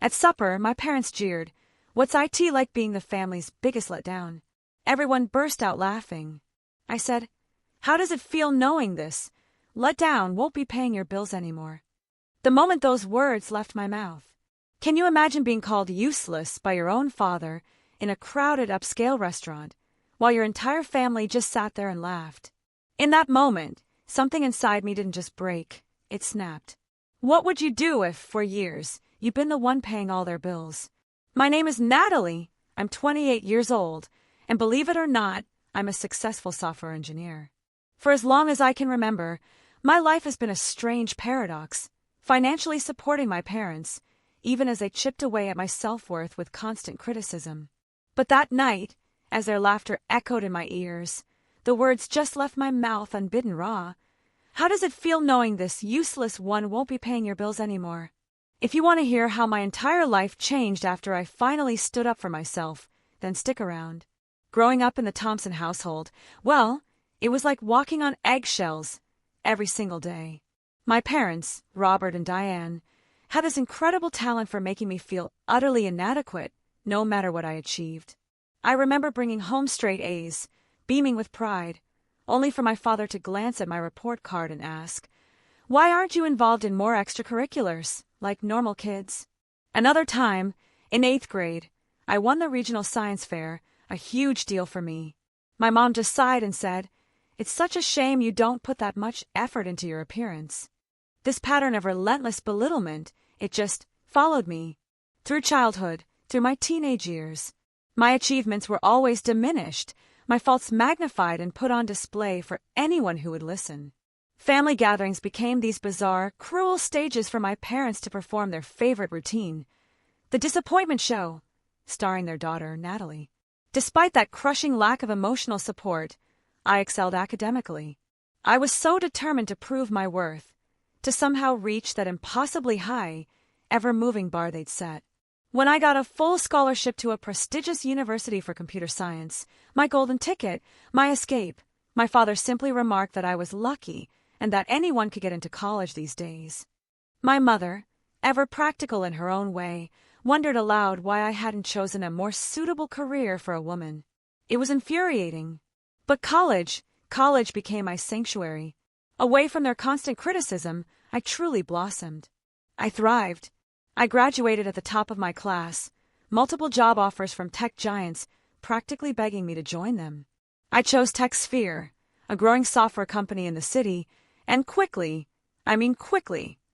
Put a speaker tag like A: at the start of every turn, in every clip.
A: At supper, my parents jeered, "What's IT like being the family's biggest letdown?" Everyone burst out laughing. I said, "How does it feel knowing this? Letdown won't be paying your bills anymore." The moment those words left my mouth, can you imagine being called useless by your own father in a crowded upscale restaurant while your entire family just sat there and laughed? In that moment, something inside me didn't just break, it snapped. What would you do if, for years, you've been the one paying all their bills? My name is Natalie, I'm 28 years old, and believe it or not, I'm a successful software engineer. For as long as I can remember, my life has been a strange paradox, financially supporting my parents, even as they chipped away at my self-worth with constant criticism. But that night, as their laughter echoed in my ears, the words just left my mouth unbidden raw. How does it feel knowing this useless one won't be paying your bills anymore? If you want to hear how my entire life changed after I finally stood up for myself, then stick around. Growing up in the Thompson household, well, it was like walking on eggshells every single day. My parents, Robert and Diane, had this incredible talent for making me feel utterly inadequate, no matter what I achieved. I remember bringing home straight A's, beaming with pride, only for my father to glance at my report card and ask, "Why aren't you involved in more extracurriculars, like normal kids?" Another time, in 8th grade, I won the regional science fair, a huge deal for me. My mom just sighed and said, "It's such a shame you don't put that much effort into your appearance." This pattern of relentless belittlement, it just followed me. Through childhood, through my teenage years. My achievements were always diminished, my faults magnified and put on display for anyone who would listen. Family gatherings became these bizarre, cruel stages for my parents to perform their favorite routine, the disappointment show, starring their daughter, Natalie. Despite that crushing lack of emotional support, I excelled academically. I was so determined to prove my worth, to somehow reach that impossibly high, ever-moving bar they'd set. When I got a full scholarship to a prestigious university for computer science, my golden ticket, my escape, my father simply remarked that I was lucky and that anyone could get into college these days. My mother, ever practical in her own way, wondered aloud why I hadn't chosen a more suitable career for a woman. It was infuriating. But college became my sanctuary. Away from their constant criticism, I truly blossomed. I thrived. I graduated at the top of my class, multiple job offers from tech giants practically begging me to join them. I chose TechSphere, a growing software company in the city, and quickly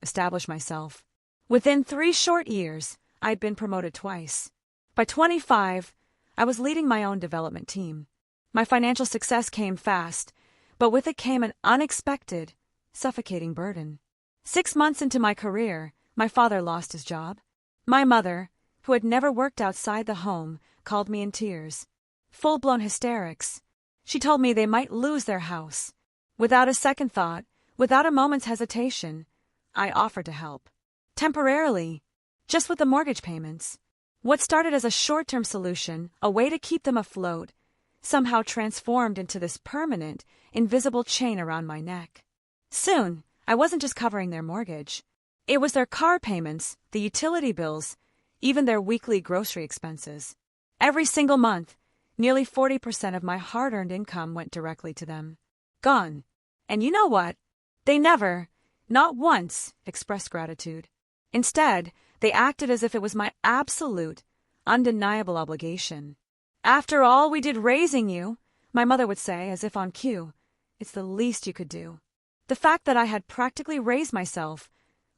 A: established myself. Within 3 short years, I'd been promoted twice. By 25, I was leading my own development team. My financial success came fast, but with it came an unexpected, suffocating burden. 6 months into my career, my father lost his job. My mother, who had never worked outside the home, called me in tears. Full-blown hysterics. She told me they might lose their house. Without a second thought, without a moment's hesitation, I offered to help. Temporarily, just with the mortgage payments. What started as a short-term solution, a way to keep them afloat, somehow transformed into this permanent, invisible chain around my neck. Soon, I wasn't just covering their mortgage. It was their car payments, the utility bills, even their weekly grocery expenses. Every single month, nearly 40% of my hard-earned income went directly to them. Gone. And you know what? They never, not once, expressed gratitude. Instead, they acted as if it was my absolute, undeniable obligation. "After all we did raising you," my mother would say, as if on cue, "it's the least you could do." The fact that I had practically raised myself,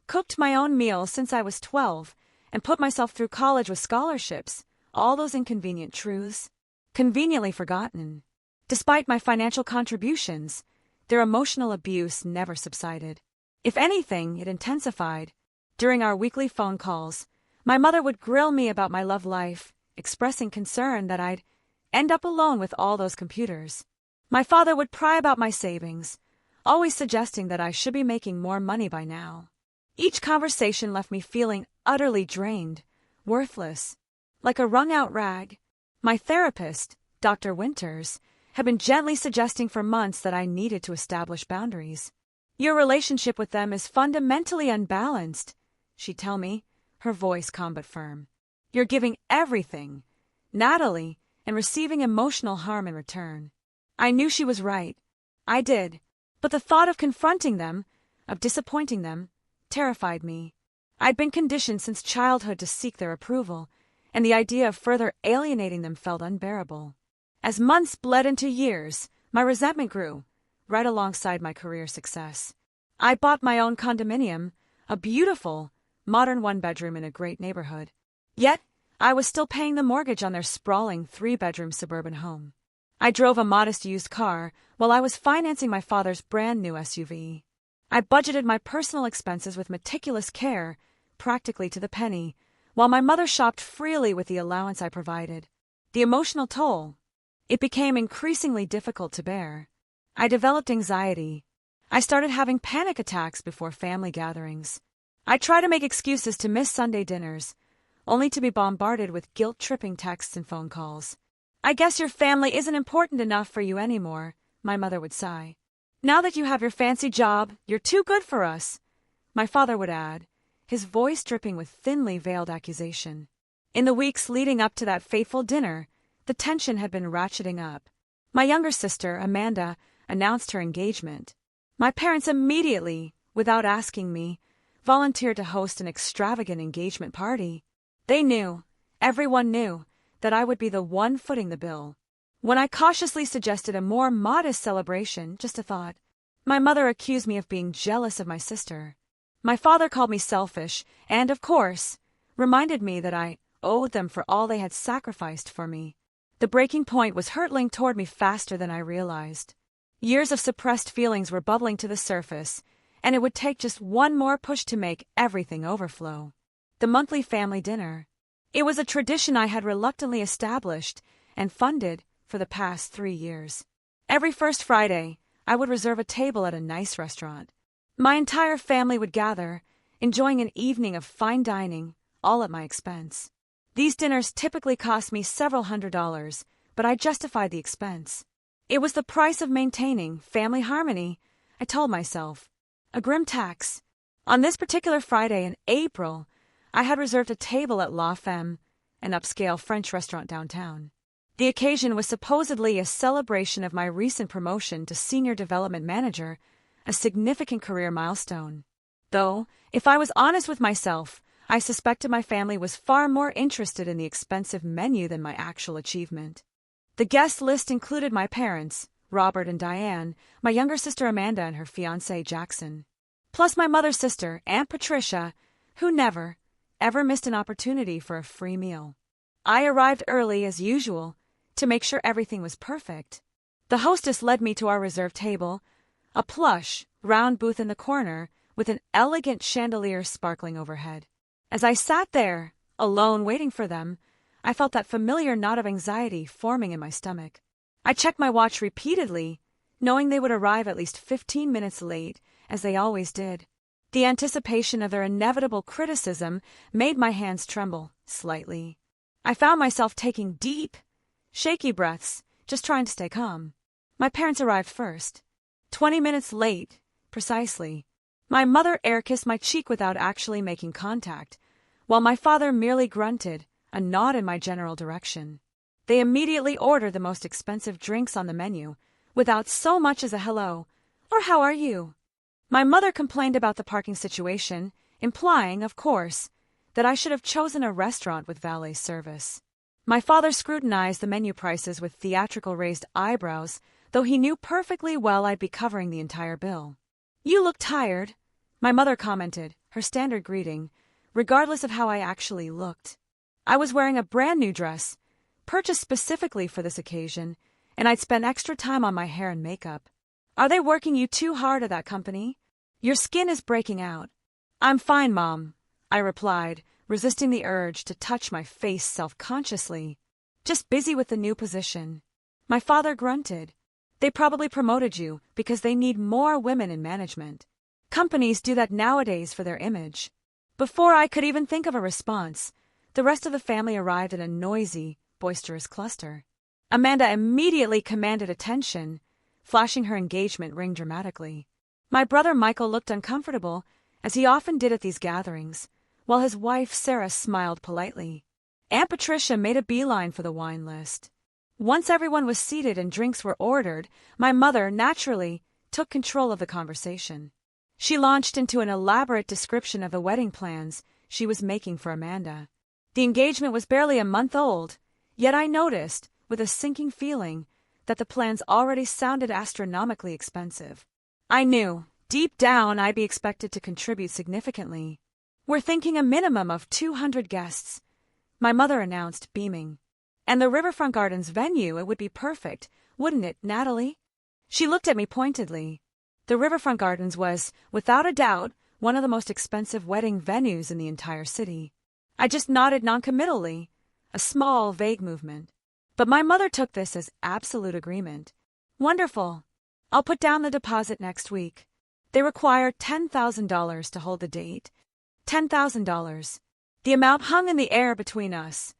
A: cooked my own meals since I was 12, and put myself through college with scholarships, all those inconvenient truths, conveniently forgotten. Despite my financial contributions, their emotional abuse never subsided. If anything, it intensified. During our weekly phone calls, my mother would grill me about my love life, expressing concern that I'd end up alone with all those computers. My father would pry about my savings, always suggesting that I should be making more money by now. Each conversation left me feeling utterly drained, worthless, like a wrung-out rag. My therapist, Dr. Winters, had been gently suggesting for months that I needed to establish boundaries. "Your relationship with them is fundamentally unbalanced," she'd tell me, her voice calm but firm. "You're giving everything, Natalie, and receiving emotional harm in return." I knew she was right. I did. But the thought of confronting them, of disappointing them, terrified me. I'd been conditioned since childhood to seek their approval, and the idea of further alienating them felt unbearable. As months bled into years, my resentment grew, right alongside my career success. I bought my own condominium, a beautiful, modern one-bedroom in a great neighborhood. Yet, I was still paying the mortgage on their sprawling three-bedroom suburban home. I drove a modest used car while I was financing my father's brand-new SUV. I budgeted my personal expenses with meticulous care, practically to the penny, while my mother shopped freely with the allowance I provided. The emotional toll. It became increasingly difficult to bear. I developed anxiety. I started having panic attacks before family gatherings. I tried to make excuses to miss Sunday dinners, only to be bombarded with guilt-tripping texts and phone calls. "I guess your family isn't important enough for you anymore," my mother would sigh. "Now that you have your fancy job, you're too good for us," my father would add, his voice dripping with thinly veiled accusation. In the weeks leading up to that fateful dinner, the tension had been ratcheting up. My younger sister, Amanda, announced her engagement. My parents immediately, without asking me, volunteered to host an extravagant engagement party. They knew, everyone knew, that I would be the one footing the bill. When I cautiously suggested a more modest celebration, just a thought, my mother accused me of being jealous of my sister. My father called me selfish and, of course, reminded me that I owed them for all they had sacrificed for me. The breaking point was hurtling toward me faster than I realized. Years of suppressed feelings were bubbling to the surface, and it would take just one more push to make everything overflow. The monthly family dinner. It was a tradition I had reluctantly established and funded for the past 3 years. Every first Friday, I would reserve a table at a nice restaurant. My entire family would gather, enjoying an evening of fine dining, all at my expense. These dinners typically cost me several $100s, but I justified the expense. It was the price of maintaining family harmony, I told myself. A grim tax. On this particular Friday in April, I had reserved a table at La Femme, an upscale French restaurant downtown. The occasion was supposedly a celebration of my recent promotion to Senior Development Manager, a significant career milestone. Though, if I was honest with myself, I suspected my family was far more interested in the expensive menu than my actual achievement. The guest list included my parents, Robert and Diane, my younger sister Amanda and her fiancé Jackson, plus my mother's sister, Aunt Patricia, who never, ever missed an opportunity for a free meal. I arrived early, as usual, to make sure everything was perfect. The hostess led me to our reserved table, a plush, round booth in the corner with an elegant chandelier sparkling overhead. As I sat there, alone waiting for them, I felt that familiar knot of anxiety forming in my stomach. I checked my watch repeatedly, knowing they would arrive at least 15 minutes late, as they always did. The anticipation of their inevitable criticism made my hands tremble, slightly. I found myself taking deep, shaky breaths, just trying to stay calm. My parents arrived first. 20 minutes late, precisely. My mother air-kissed my cheek without actually making contact, while my father merely grunted, a nod in my general direction. They immediately ordered the most expensive drinks on the menu, without so much as a hello, or how are you? My mother complained about the parking situation, implying, of course, that I should have chosen a restaurant with valet service. My father scrutinized the menu prices with theatrical raised eyebrows, though he knew perfectly well I'd be covering the entire bill. "You look tired," my mother commented, her standard greeting, regardless of how I actually looked. I was wearing a brand new dress, purchased specifically for this occasion, and I'd spent extra time on my hair and makeup. "Are they working you too hard at that company? Your skin is breaking out." "I'm fine, Mom," I replied, resisting the urge to touch my face self-consciously. "Just busy with the new position." My father grunted. "They probably promoted you because they need more women in management. Companies do that nowadays for their image." Before I could even think of a response, the rest of the family arrived in a noisy, boisterous cluster. Amanda immediately commanded attention, flashing her engagement ring dramatically. My brother Michael looked uncomfortable, as he often did at these gatherings, while his wife Sarah smiled politely. Aunt Patricia made a beeline for the wine list. Once everyone was seated and drinks were ordered, my mother, naturally, took control of the conversation. She launched into an elaborate description of the wedding plans she was making for Amanda. The engagement was barely a month old, yet I noticed, with a sinking feeling, that the plans already sounded astronomically expensive. I knew, deep down, I'd be expected to contribute significantly. "We're thinking a minimum of 200 guests," my mother announced, beaming. "And the Riverfront Gardens venue, it would be perfect, wouldn't it, Natalie?" She looked at me pointedly. The Riverfront Gardens was, without a doubt, one of the most expensive wedding venues in the entire city. I just nodded noncommittally, a small, vague movement. But my mother took this as absolute agreement. "Wonderful. I'll put down the deposit next week. They require $10,000 to hold the date." $10,000. The amount hung in the air between us,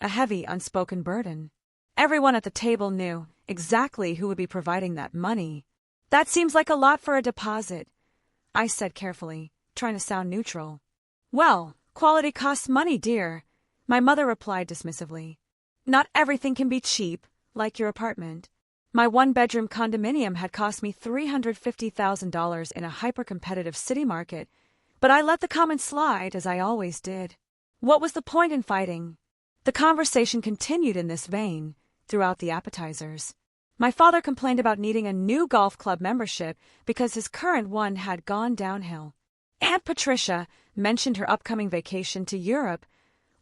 A: a heavy, unspoken burden. Everyone at the table knew exactly who would be providing that money. "That seems like a lot for a deposit," I said carefully, trying to sound neutral. "Well, quality costs money, dear," my mother replied dismissively. "Not everything can be cheap, like your apartment. My one-bedroom condominium had cost me $350,000 in a hyper-competitive city market, but I let the comment slide, as I always did. What was the point in fighting? The conversation continued in this vein throughout the appetizers. My father complained about needing a new golf club membership because his current one had gone downhill. Aunt Patricia mentioned her upcoming vacation to Europe,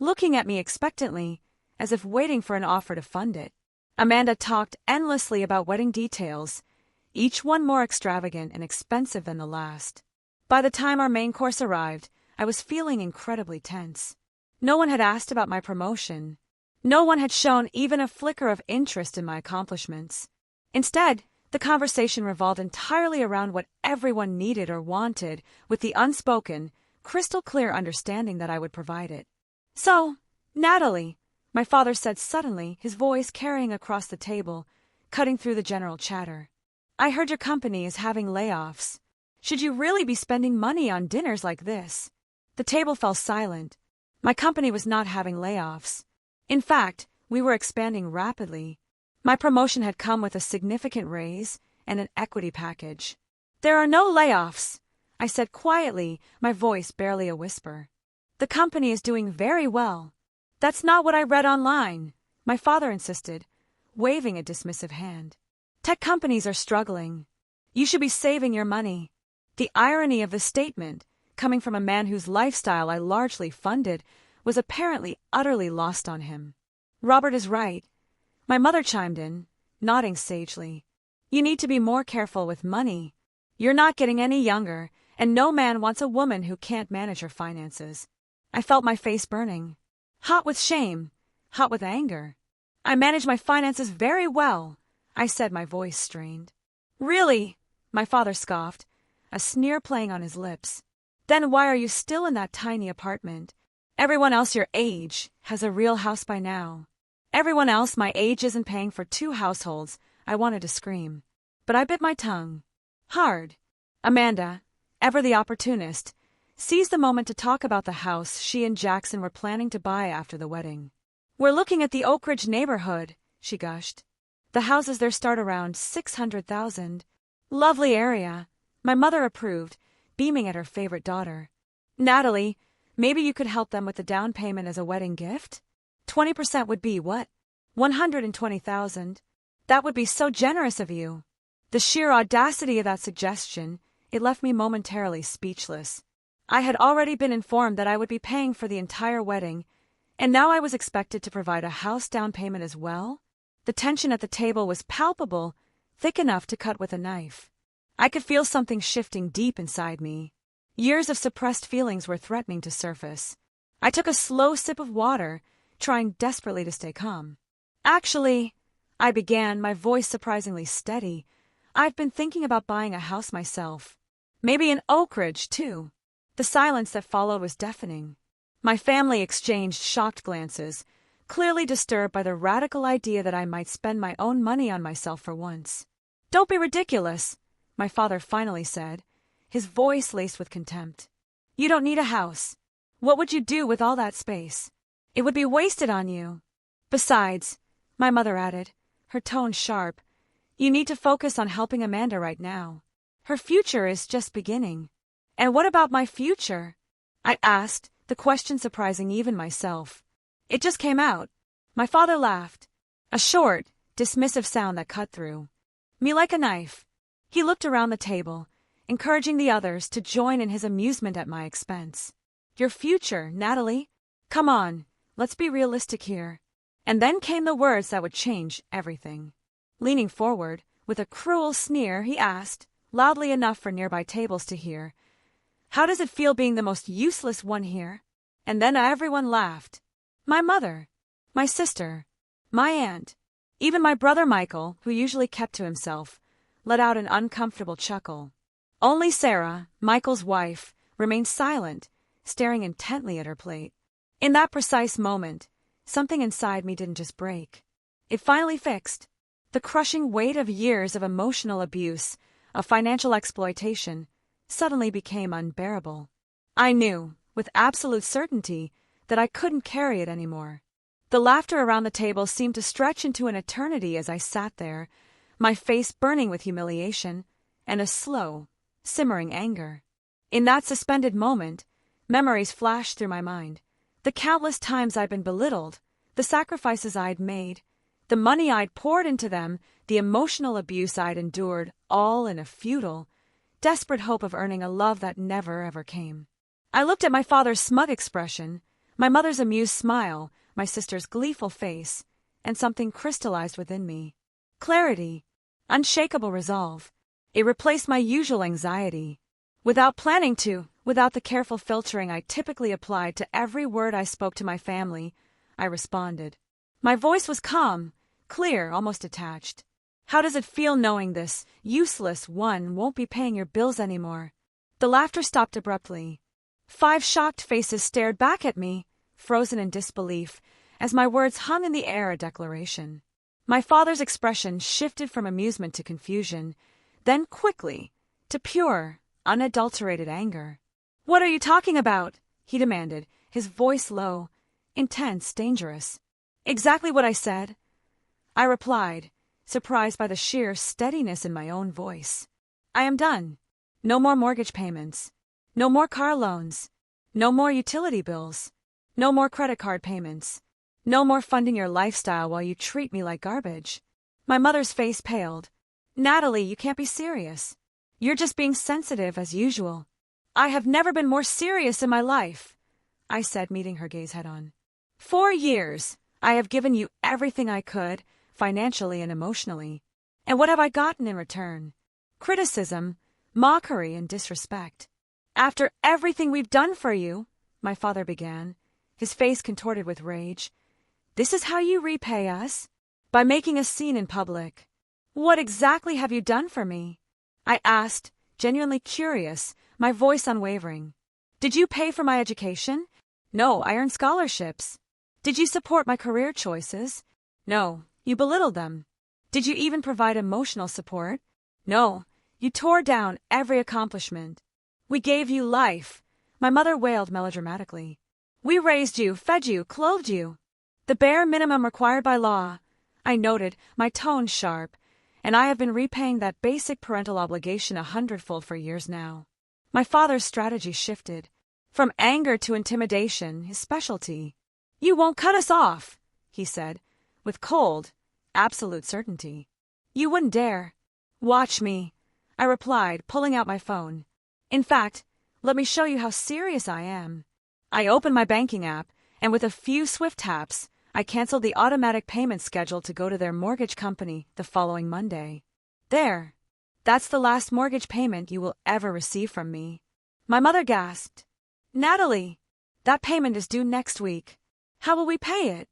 A: looking at me expectantly, as if waiting for an offer to fund it. Amanda talked endlessly about wedding details, each one more extravagant and expensive than the last. By the time our main course arrived, I was feeling incredibly tense. No one had asked about my promotion. No one had shown even a flicker of interest in my accomplishments. Instead, the conversation revolved entirely around what everyone needed or wanted, with the unspoken, crystal-clear understanding that I would provide it. "So, Natalie," my father said suddenly, his voice carrying across the table, cutting through the general chatter. "I heard your company is having layoffs. Should you really be spending money on dinners like this?" The table fell silent. My company was not having layoffs. In fact, we were expanding rapidly. My promotion had come with a significant raise and an equity package. "There are no layoffs," I said quietly, my voice barely a whisper. "The company is doing very well." "That's not what I read online," my father insisted, waving a dismissive hand. "Tech companies are struggling. You should be saving your money." The irony of the statement, coming from a man whose lifestyle I largely funded, was apparently utterly lost on him. "Robert is right," my mother chimed in, nodding sagely. "You need to be more careful with money. You're not getting any younger, and no man wants a woman who can't manage her finances." I felt my face burning. Hot with shame, hot with anger. "I manage my finances very well," I said, my voice strained. "Really?" my father scoffed, a sneer playing on his lips. "Then why are you still in that tiny apartment? Everyone else your age has a real house by now." "Everyone else my age isn't paying for 2 households," I wanted to scream. But I bit my tongue. Hard. Amanda, ever the opportunist, seized the moment to talk about the house she and Jackson were planning to buy after the wedding. "We're looking at the Oak Ridge neighborhood," she gushed. "The houses there start around $600,000. Lovely area," my mother approved, beaming at her favorite daughter. "Natalie, maybe you could help them with the down payment as a wedding gift? 20% would be what? $120,000. That would be so generous of you." The sheer audacity of that suggestion, it left me momentarily speechless. I had already been informed that I would be paying for the entire wedding, and now I was expected to provide a house down payment as well? The tension at the table was palpable, thick enough to cut with a knife. I could feel something shifting deep inside me. Years of suppressed feelings were threatening to surface. I took a slow sip of water, trying desperately to stay calm. "Actually," I began, my voice surprisingly steady, "I've been thinking about buying a house myself. Maybe in Oak Ridge, too." The silence that followed was deafening. My family exchanged shocked glances, clearly disturbed by the radical idea that I might spend my own money on myself for once. "Don't be ridiculous," my father finally said, his voice laced with contempt. "You don't need a house. What would you do with all that space? It would be wasted on you. Besides, my mother added, her tone sharp, you need to focus on helping Amanda right now. Her future is just beginning. And what about my future? I asked, the question surprising even myself. It just came out. My father laughed. A short, dismissive sound that cut through me like a knife. He looked around the table, encouraging the others to join in his amusement at my expense. Your future, Natalie? Come on, let's be realistic here. And then came the words that would change everything. Leaning forward, with a cruel sneer, he asked, loudly enough for nearby tables to hear, how does it feel being the most useless one here? And then everyone laughed. My mother, my sister, my aunt, even my brother Michael, who usually kept to himself, let out an uncomfortable chuckle. Only Sarah, Michael's wife, remained silent, staring intently at her plate. In that precise moment, something inside me didn't just break. It finally fixed. The crushing weight of years of emotional abuse, of financial exploitation, suddenly became unbearable. I knew, with absolute certainty, that I couldn't carry it anymore. The laughter around the table seemed to stretch into an eternity as I sat there, my face burning with humiliation and a slow, simmering anger. In that suspended moment, memories flashed through my mind. The countless times I'd been belittled, the sacrifices I'd made, the money I'd poured into them, the emotional abuse I'd endured, all in a futile, desperate hope of earning a love that never ever came. I looked at my father's smug expression, my mother's amused smile, my sister's gleeful face, and something crystallized within me. Clarity, unshakable resolve. It replaced my usual anxiety. Without planning to, without the careful filtering I typically applied to every word I spoke to my family, I responded. My voice was calm, clear, almost detached. How does it feel knowing this useless one won't be paying your bills anymore? The laughter stopped abruptly. 5 shocked faces stared back at me, frozen in disbelief, as my words hung in the air a declaration. My father's expression shifted from amusement to confusion, then quickly to pure, unadulterated anger. What are you talking about? He demanded, his voice low, intense, dangerous. Exactly what I said, I replied, surprised by the sheer steadiness in my own voice. I am done. No more mortgage payments. No more car loans. No more utility bills. No more credit card payments. No more funding your lifestyle while you treat me like garbage. My mother's face paled. Natalie, you can't be serious. You're just being sensitive as usual. I have never been more serious in my life, I said, meeting her gaze head-on. 4 years, I have given you everything I could, financially and emotionally. And what have I gotten in return? Criticism, mockery, and disrespect. After everything we've done for you, my father began, his face contorted with rage. This is how you repay us? By making a scene in public. What exactly have you done for me? I asked, genuinely curious, my voice unwavering. Did you pay for my education? No, I earned scholarships. Did you support my career choices? No, you belittled them. Did you even provide emotional support? No, you tore down every accomplishment. We gave you life, my mother wailed melodramatically. We raised you, fed you, clothed you. The bare minimum required by law, I noted, my tone sharp, and I have been repaying that basic parental obligation 100-fold for years now. My father's strategy shifted. From anger to intimidation, his specialty. You won't cut us off, he said, with cold, absolute certainty. You wouldn't dare. Watch me, I replied, pulling out my phone. In fact, let me show you how serious I am. I opened my banking app, and with a few swift taps, I canceled the automatic payment schedule to go to their mortgage company the following Monday. There. That's the last mortgage payment you will ever receive from me. My mother gasped. Natalie, that payment is due next week. How will we pay it?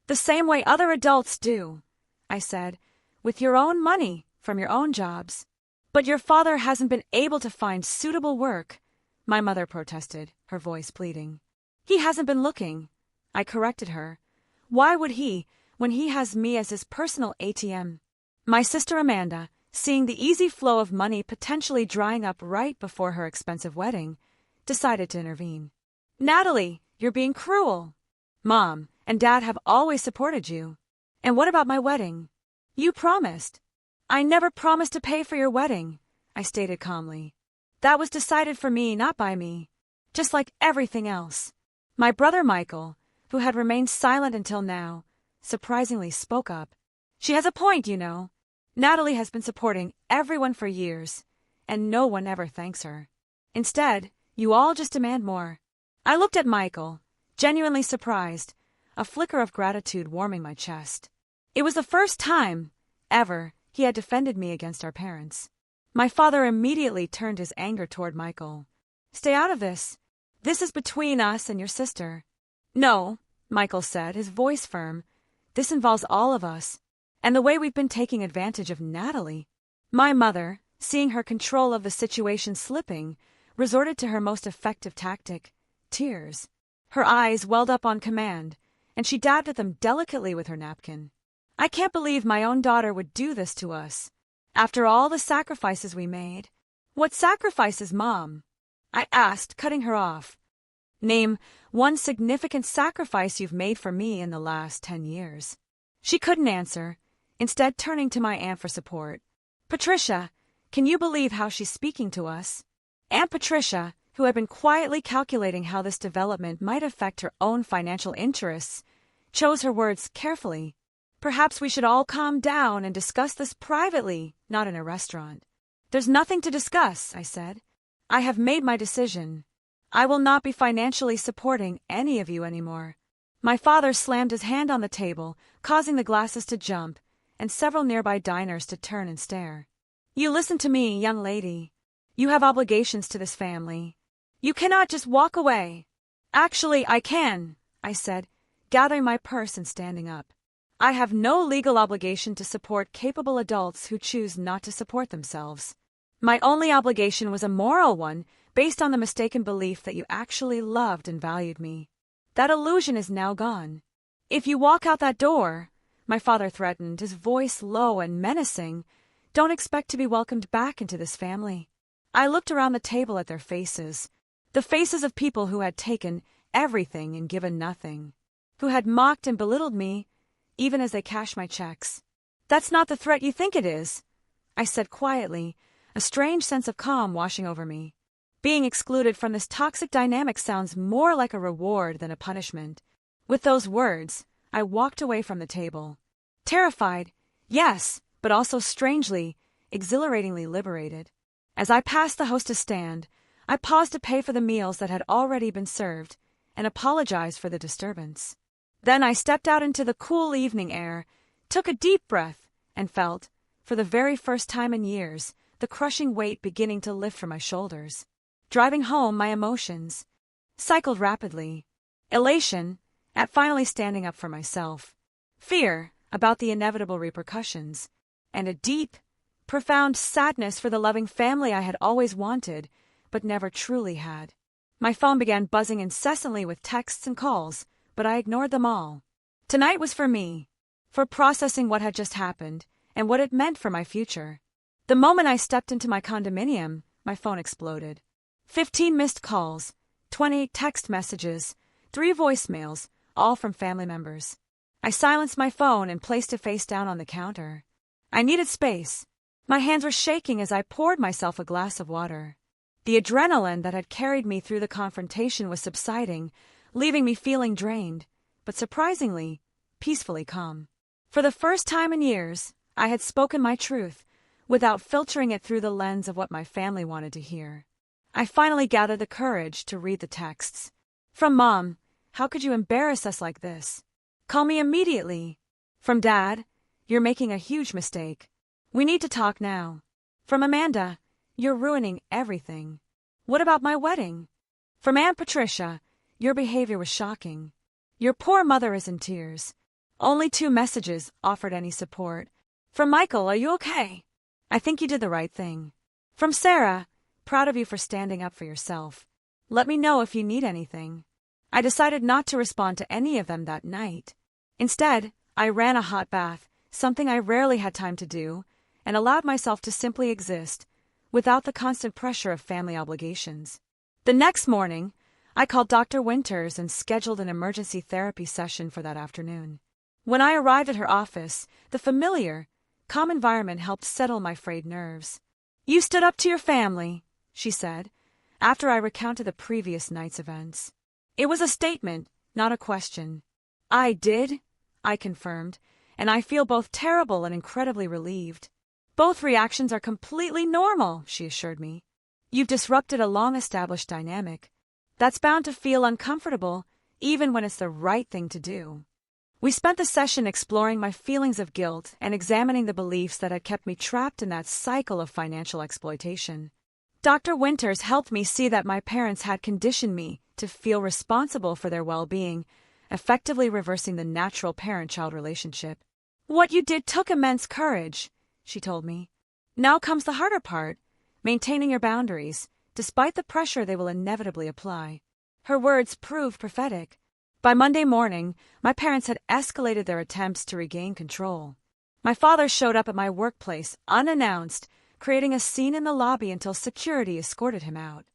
A: The same way other adults do, I said, with your own money from your own jobs. But your father hasn't been able to find suitable work, my mother protested, her voice pleading. He hasn't been looking, I corrected her. Why would he, when he has me as his personal ATM? My sister Amanda, seeing the easy flow of money potentially drying up right before her expensive wedding, decided to intervene. Natalie, you're being cruel. Mom and Dad have always supported you. And what about my wedding? You promised. I never promised to pay for your wedding, I stated calmly. That was decided for me, not by me. Just like everything else. My brother Michael, who had remained silent until now, surprisingly spoke up. She has a point, you know. Natalie has been supporting everyone for years, and no one ever thanks her. Instead, you all just demand more. I looked at Michael, genuinely surprised, a flicker of gratitude warming my chest. It was the first time, ever, he had defended me against our parents. My father immediately turned his anger toward Michael. Stay out of this. This is between us and your sister. No, Michael said, his voice firm. This involves all of us, and the way we've been taking advantage of Natalie. My mother, seeing her control of the situation slipping, resorted to her most effective tactic, tears. Her eyes welled up on command, and she dabbed at them delicately with her napkin. I can't believe my own daughter would do this to us. After all the sacrifices we made. What sacrifices, Mom? I asked, cutting her off. Name one significant sacrifice you've made for me in the last 10 years. She couldn't answer, instead turning to my aunt for support. Patricia, can you believe how she's speaking to us? Aunt Patricia, who had been quietly calculating how this development might affect her own financial interests, chose her words carefully. Perhaps we should all calm down and discuss this privately, not in a restaurant. There's nothing to discuss, I said. I have made my decision. I will not be financially supporting any of you anymore. My father slammed his hand on the table, causing the glasses to jump, and several nearby diners to turn and stare. You listen to me, young lady. You have obligations to this family. You cannot just walk away. Actually, I can, I said, gathering my purse and standing up. I have no legal obligation to support capable adults who choose not to support themselves. My only obligation was a moral one, based on the mistaken belief that you actually loved and valued me. That illusion is now gone. If you walk out that door, my father threatened, his voice low and menacing, don't expect to be welcomed back into this family. I looked around the table at their faces, the faces of people who had taken everything and given nothing, who had mocked and belittled me, even as they cashed my checks. That's not the threat you think it is, I said quietly, a strange sense of calm washing over me. Being excluded from this toxic dynamic sounds more like a reward than a punishment. With those words, I walked away from the table. Terrified, yes, but also strangely, exhilaratingly liberated. As I passed the hostess stand, I paused to pay for the meals that had already been served and apologized for the disturbance. Then I stepped out into the cool evening air, took a deep breath, and felt, for the very first time in years, the crushing weight beginning to lift from my shoulders. Driving home, my emotions cycled rapidly. Elation at finally standing up for myself. Fear about the inevitable repercussions. And a deep, profound sadness for the loving family I had always wanted, but never truly had. My phone began buzzing incessantly with texts and calls, but I ignored them all. Tonight was for me, for processing what had just happened and what it meant for my future. The moment I stepped into my condominium, my phone exploded. 15 missed calls, 20 text messages, 3 voicemails, all from family members. I silenced my phone and placed it face down on the counter. I needed space. My hands were shaking as I poured myself a glass of water. The adrenaline that had carried me through the confrontation was subsiding, leaving me feeling drained, but surprisingly, peacefully calm. For the first time in years, I had spoken my truth, without filtering it through the lens of what my family wanted to hear. I finally gathered the courage to read the texts. From Mom, how could you embarrass us like this? Call me immediately. From Dad, you're making a huge mistake. We need to talk now. From Amanda, you're ruining everything. What about my wedding? From Aunt Patricia, your behavior was shocking. Your poor mother is in tears. Only 2 messages offered any support. From Michael, are you okay? I think you did the right thing. From Sarah, proud of you for standing up for yourself. Let me know if you need anything. I decided not to respond to any of them that night. Instead, I ran a hot bath, something I rarely had time to do, and allowed myself to simply exist, without the constant pressure of family obligations. The next morning, I called Dr. Winters and scheduled an emergency therapy session for that afternoon. When I arrived at her office, the familiar, calm environment helped settle my frayed nerves. "You stood up to your family," she said, after I recounted the previous night's events. It was a statement, not a question. "I did," I confirmed, "and I feel both terrible and incredibly relieved." "Both reactions are completely normal," she assured me. "You've disrupted a long-established dynamic. That's bound to feel uncomfortable, even when it's the right thing to do." We spent the session exploring my feelings of guilt and examining the beliefs that had kept me trapped in that cycle of financial exploitation. Dr. Winters helped me see that my parents had conditioned me to feel responsible for their well-being, effectively reversing the natural parent-child relationship. "What you did took immense courage," she told me. "Now comes the harder part, maintaining your boundaries, despite the pressure they will inevitably apply." Her words proved prophetic. By Monday morning, my parents had escalated their attempts to regain control. My father showed up at my workplace unannounced, creating a scene in the lobby until security escorted him out.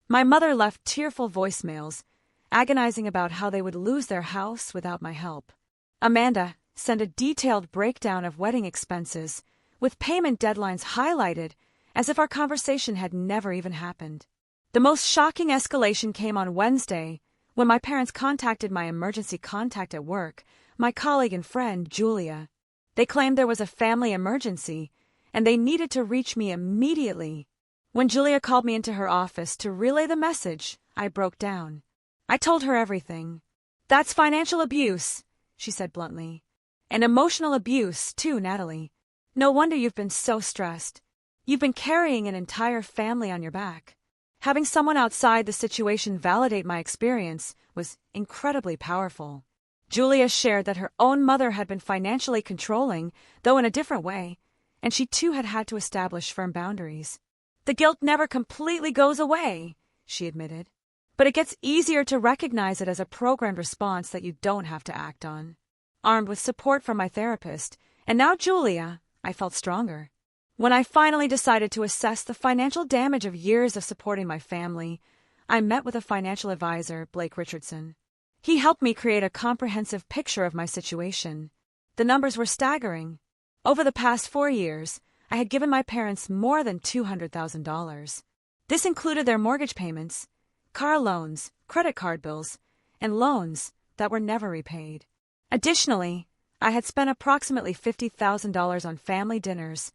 A: My mother left tearful voicemails, agonizing about how they would lose their house without my help. Amanda sent a detailed breakdown of wedding expenses, with payment deadlines highlighted as if our conversation had never even happened. The most shocking escalation came on Wednesday, when my parents contacted my emergency contact at work, my colleague and friend, Julia. They claimed there was a family emergency, and they needed to reach me immediately. When Julia called me into her office to relay the message, I broke down. I told her everything. "That's financial abuse," she said bluntly. "And emotional abuse, too, Natalie. No wonder you've been so stressed. You've been carrying an entire family on your back." Having someone outside the situation validate my experience was incredibly powerful. Julia shared that her own mother had been financially controlling, though in a different way, and she too had had to establish firm boundaries. "The guilt never completely goes away," she admitted, "but it gets easier to recognize it as a programmed response that you don't have to act on." Armed with support from my therapist, and now Julia, I felt stronger. When I finally decided to assess the financial damage of years of supporting my family, I met with a financial advisor, Blake Richardson. He helped me create a comprehensive picture of my situation. The numbers were staggering. Over the past 4 years, I had given my parents more than $200,000. This included their mortgage payments, car loans, credit card bills, and loans that were never repaid. Additionally, I had spent approximately $50,000 on family dinners,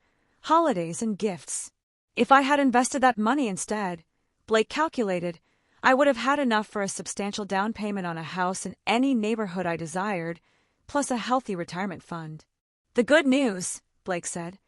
A: holidays, and gifts. If I had invested that money instead, Blake calculated, I would have had enough for a substantial down payment on a house in any neighborhood I desired, plus a healthy retirement fund. "The good news," Blake said,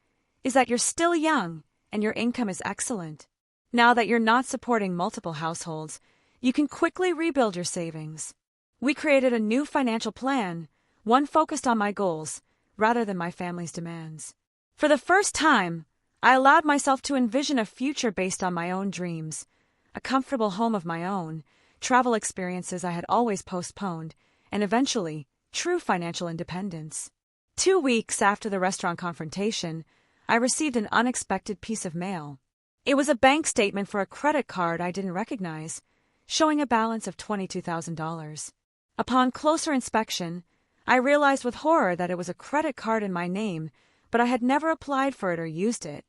A: "is that you're still young and your income is excellent. Now that you're not supporting multiple households, you can quickly rebuild your savings." We created a new financial plan, one focused on my goals rather than my family's demands. For the first time, I allowed myself to envision a future based on my own dreams, a comfortable home of my own, travel experiences I had always postponed, and eventually, true financial independence. 2 weeks after the restaurant confrontation, I received an unexpected piece of mail. It was a bank statement for a credit card I didn't recognize, showing a balance of $22,000. Upon closer inspection, I realized with horror that it was a credit card in my name, but I had never applied for it or used it.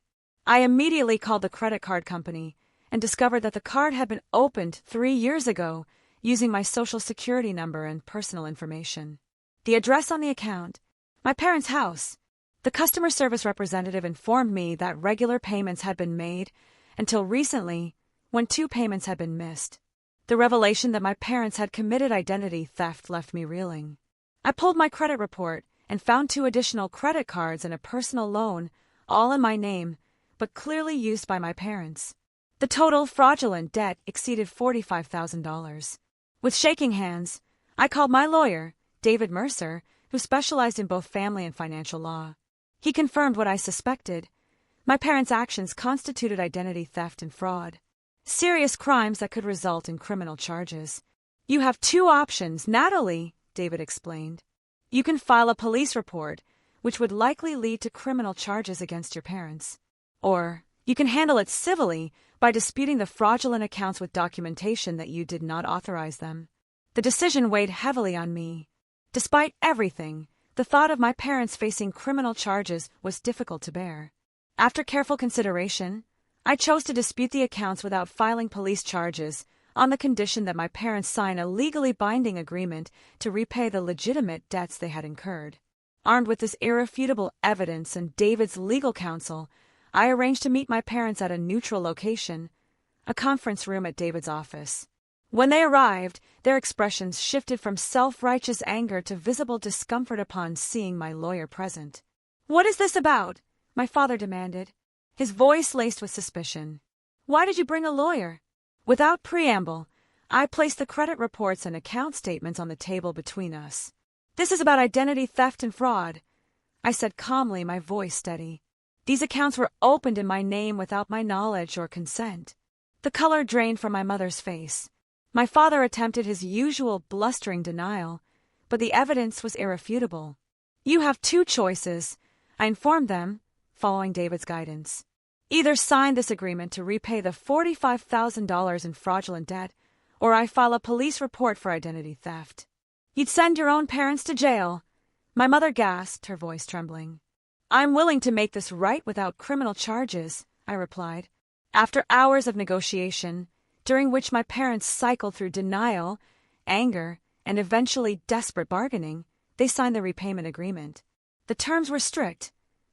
A: I immediately called the credit card company and discovered that the card had been opened 3 years ago using my social security number and personal information. The address on the account, my parents' house. The customer service representative informed me that regular payments had been made until recently, when 2 payments had been missed. The revelation that my parents had committed identity theft left me reeling. I pulled my credit report and found 2 additional credit cards and a personal loan, all in my name, but clearly used by my parents. The total fraudulent debt exceeded $45,000. With shaking hands, I called my lawyer, David Mercer, who specialized in both family and financial law. He confirmed what I suspected. My parents' actions constituted identity theft and fraud, serious crimes that could result in criminal charges. "You have 2 options, Natalie," David explained. "You can file a police report, which would likely lead to criminal charges against your parents. Or you can handle it civilly by by disputing the fraudulent accounts with documentation that you did not authorize them. The decision weighed heavily on me. Despite everything, the thought of my parents facing criminal charges was difficult to bear. After careful consideration, I chose to dispute the accounts without filing police charges, on the condition that my parents sign a legally binding agreement to repay the legitimate debts they had incurred. Armed with this irrefutable evidence and David's legal counsel, I arranged to meet my parents at a neutral location, a conference room at David's office. When they arrived, their expressions shifted from self-righteous anger to visible discomfort upon seeing my lawyer present. "What is this about?" my father demanded, his voice laced with suspicion. "Why did you bring a lawyer?" Without preamble, I placed the credit reports and account statements on the table between us. "This is about identity theft and fraud," I said calmly, my voice steady. "These accounts were opened in my name without my knowledge or consent." The color drained from my mother's face. My father attempted his usual blustering denial, but the evidence was irrefutable. "You have two choices," I informed them, following David's guidance. "Either sign this agreement to repay the $45,000 in fraudulent debt, or I file a police report for identity theft." "You'd send your own parents to jail," my mother gasped, her voice trembling. "I'm willing to make this right without criminal charges," I replied. After hours of negotiation, during which my parents cycled through denial, anger, and eventually desperate bargaining, they signed the repayment agreement. The terms were strict: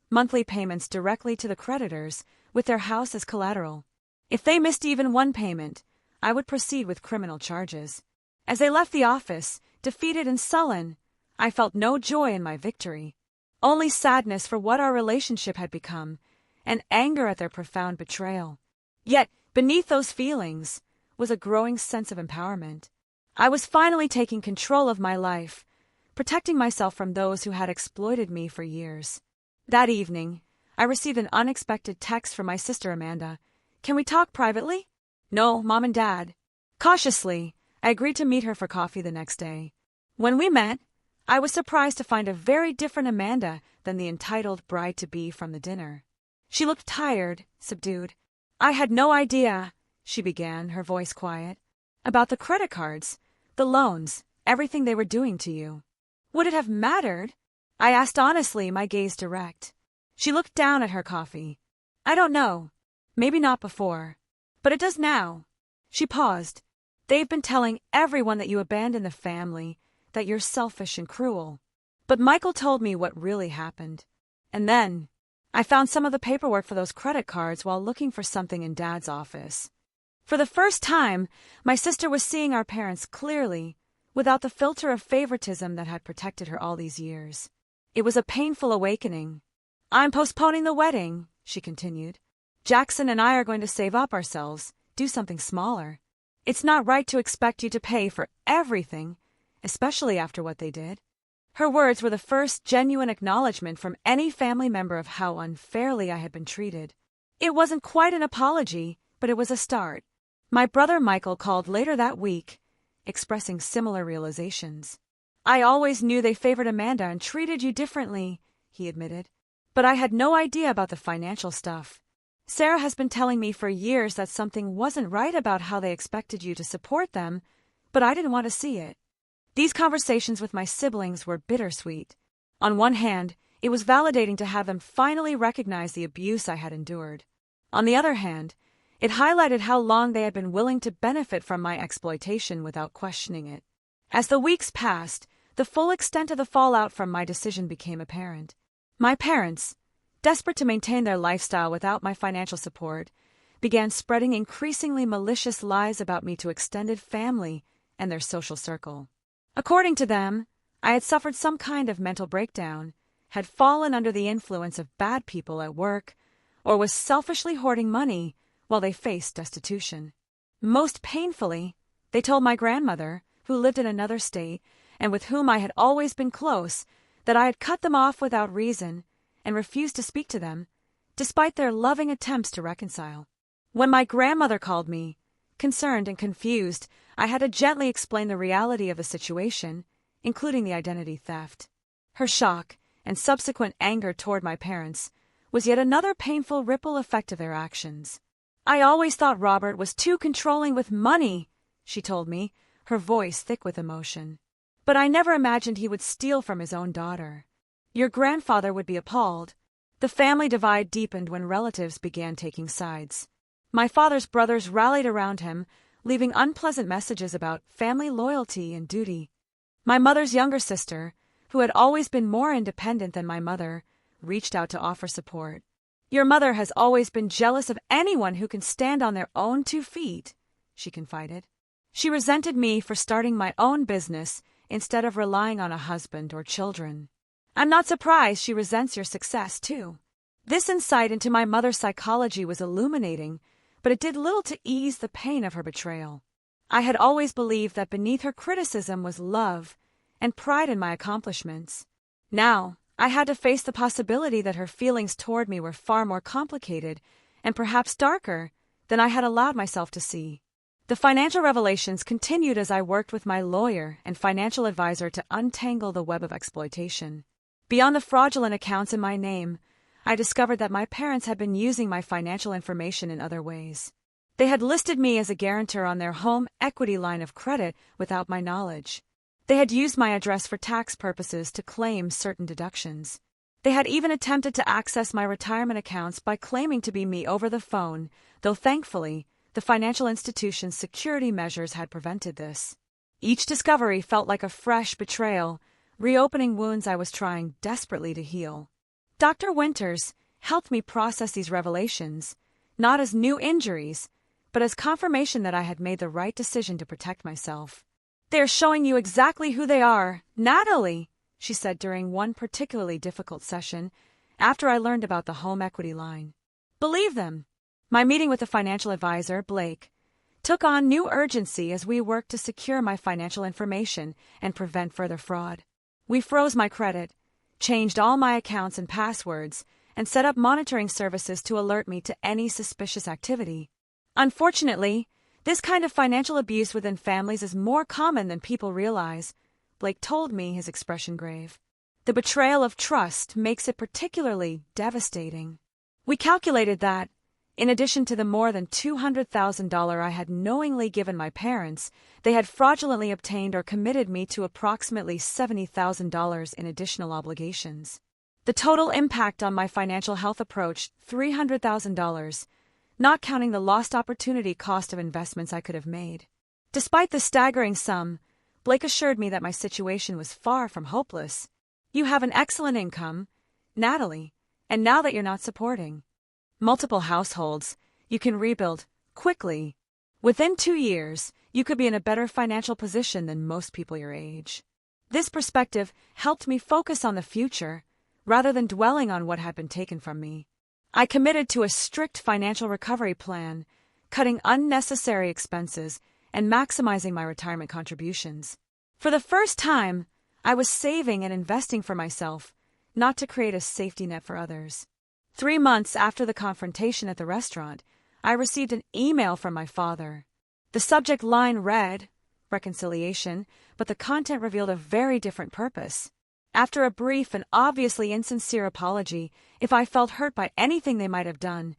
A: monthly payments directly to the creditors, with their house as collateral. If they missed even one payment, I would proceed with criminal charges. As they left the office, defeated and sullen, I felt no joy in my victory, only sadness for what our relationship had become, and anger at their profound betrayal. Yet, beneath those feelings, was a growing sense of empowerment. I was finally taking control of my life, protecting myself from those who had exploited me for years. That evening, I received an unexpected text from my sister Amanda. "Can we talk privately?" "No, Mom and Dad." Cautiously, I agreed to meet her for coffee the next day. When we met, I was surprised to find a very different Amanda than the entitled bride-to-be from the dinner. She looked tired, subdued. "I had no idea," she began, her voice quiet, "about the credit cards, the loans, everything they were doing to you." "Would it have mattered?" I asked honestly, my gaze direct. She looked down at her coffee. "I don't know. Maybe not before. But it does now." She paused. "They've been telling everyone that you abandoned the family, that you're selfish and cruel. But Michael told me what really happened. And then I found some of the paperwork for those credit cards while looking for something in Dad's office." For the first time, my sister was seeing our parents clearly, without the filter of favoritism that had protected her all these years. It was a painful awakening. "I'm postponing the wedding," she continued. "Jackson and I are going to save up ourselves, do something smaller. It's not right to expect you to pay for everything, especially after what they did." Her words were the first genuine acknowledgement from any family member of how unfairly I had been treated. It wasn't quite an apology, but it was a start. My brother Michael called later that week, expressing similar realizations. "I always knew they favored Amanda and treated you differently," he admitted. "But I had no idea about the financial stuff. Sarah has been telling me for years that something wasn't right about how they expected you to support them, but I didn't want to see it." These conversations with my siblings were bittersweet. On one hand, it was validating to have them finally recognize the abuse I had endured. On the other hand, it highlighted how long they had been willing to benefit from my exploitation without questioning it. As the weeks passed, the full extent of the fallout from my decision became apparent. My parents, desperate to maintain their lifestyle without my financial support, began spreading increasingly malicious lies about me to extended family and their social circle. According to them, I had suffered some kind of mental breakdown, had fallen under the influence of bad people at work, or was selfishly hoarding money while they faced destitution. Most painfully, they told my grandmother, who lived in another state and with whom I had always been close, that I had cut them off without reason and refused to speak to them, despite their loving attempts to reconcile. When my grandmother called me, concerned and confused, I had to gently explain the reality of the situation, including the identity theft. Her shock and subsequent anger toward my parents was yet another painful ripple effect of their actions. I always thought Robert was too controlling with money, she told me, her voice thick with emotion. But I never imagined he would steal from his own daughter. Your grandfather would be appalled. The family divide deepened when relatives began taking sides. My father's brothers rallied around him, leaving unpleasant messages about family loyalty and duty. My mother's younger sister, who had always been more independent than my mother, reached out to offer support. Your mother has always been jealous of anyone who can stand on their own 2 feet, she confided. She resented me for starting my own business instead of relying on a husband or children. I'm not surprised she resents your success, too. This insight into my mother's psychology was illuminating, but it did little to ease the pain of her betrayal. I had always believed that beneath her criticism was love and pride in my accomplishments. Now, I had to face the possibility that her feelings toward me were far more complicated and perhaps darker than I had allowed myself to see. The financial revelations continued as I worked with my lawyer and financial advisor to untangle the web of exploitation. Beyond the fraudulent accounts in my name, I discovered that my parents had been using my financial information in other ways. They had listed me as a guarantor on their home equity line of credit without my knowledge. They had used my address for tax purposes to claim certain deductions. They had even attempted to access my retirement accounts by claiming to be me over the phone, though thankfully, the financial institution's security measures had prevented this. Each discovery felt like a fresh betrayal, reopening wounds I was trying desperately to heal. Dr. Winters helped me process these revelations, not as new injuries, but as confirmation that I had made the right decision to protect myself. "They are showing you exactly who they are, Natalie," she said during one particularly difficult session, after I learned about the home equity line. "Believe them." My meeting with the financial advisor, Blake, took on new urgency as we worked to secure my financial information and prevent further fraud. We froze my credit, changed all my accounts and passwords, and set up monitoring services to alert me to any suspicious activity. Unfortunately, this kind of financial abuse within families is more common than people realize, Blake told me, his expression grave. The betrayal of trust makes it particularly devastating. We calculated that, in addition to the more than $200,000 I had knowingly given my parents, they had fraudulently obtained or committed me to approximately $70,000 in additional obligations. The total impact on my financial health approached $300,000, not counting the lost opportunity cost of investments I could have made. Despite the staggering sum, Blake assured me that my situation was far from hopeless. "You have an excellent income, Natalie, and now that you're not supporting multiple households, you can rebuild quickly. Within 2 years, you could be in a better financial position than most people your age." This perspective helped me focus on the future, rather than dwelling on what had been taken from me. I committed to a strict financial recovery plan, cutting unnecessary expenses and maximizing my retirement contributions. For the first time, I was saving and investing for myself, not to create a safety net for others. 3 months after the confrontation at the restaurant, I received an email from my father. The subject line read, "Reconciliation," but the content revealed a very different purpose. After a brief and obviously insincere apology, if I felt hurt by anything they might have done,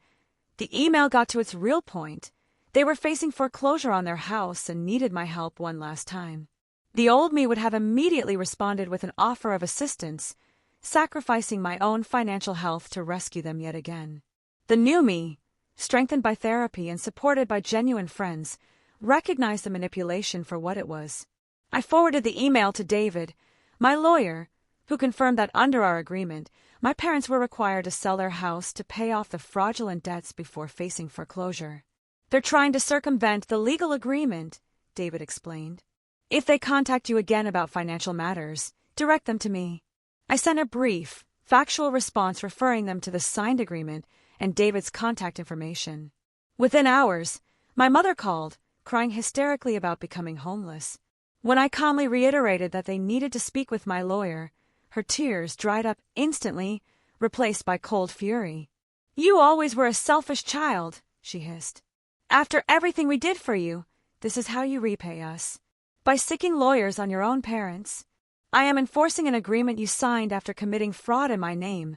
A: the email got to its real point. They were facing foreclosure on their house and needed my help one last time. The old me would have immediately responded with an offer of assistance, sacrificing my own financial health to rescue them yet again. The new me, strengthened by therapy and supported by genuine friends, recognized the manipulation for what it was. I forwarded the email to David, my lawyer, who confirmed that under our agreement, my parents were required to sell their house to pay off the fraudulent debts before facing foreclosure. "They're trying to circumvent the legal agreement," David explained. "If they contact you again about financial matters, direct them to me." I sent a brief, factual response referring them to the signed agreement and David's contact information. Within hours, my mother called, crying hysterically about becoming homeless. When I calmly reiterated that they needed to speak with my lawyer, her tears dried up instantly, replaced by cold fury. "You always were a selfish child," she hissed. "After everything we did for you, this is how you repay us. By seeking lawyers on your own parents. I am enforcing an agreement you signed after committing fraud in my name,"